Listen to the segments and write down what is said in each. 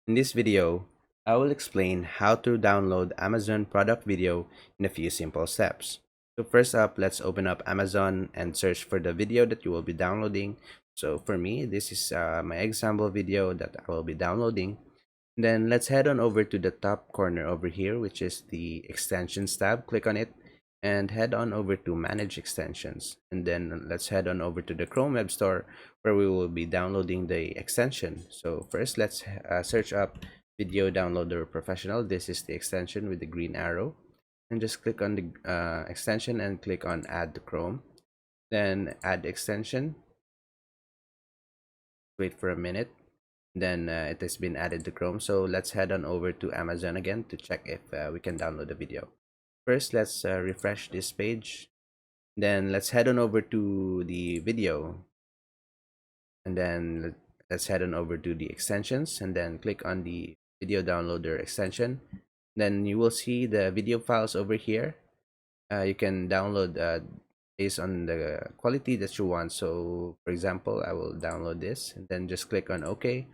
In this video, I will explain how to download Amazon product video in a few simple steps. So first up, let's open up Amazon and search for the video that you will be downloading. So for me, this is my example video that I will be downloading. Then let's head on over to the top corner over here, which is the extensions tab. Click on it and head on over to manage extensions. And then let's head on over to the Chrome Web Store where we will be downloading the extension. So first, let's search up Video Downloader Professional. This is the extension with the green arrow. And just click on the extension and click on Add to Chrome. Then add extension. Wait for a minute. Then it has been added to Chrome. So let's head on over to Amazon again to check if we can download the video. First, let's refresh this page. Then let's head on over to the video, and then let's head on over to the extensions and then click on the video downloader extension. Then you will see the video files over here. You can download based on the quality that you want. So for example, I will download this and then just click on OK,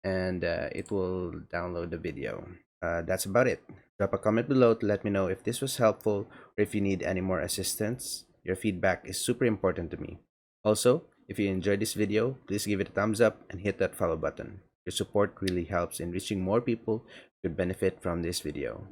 and it will download the video. That's about it. Drop a comment below to let me know if this was helpful or if you need any more assistance. Your feedback is super important to me. Also, if you enjoyed this video, please give it a thumbs up and hit that follow button. Your support really helps in reaching more people who could benefit from this video.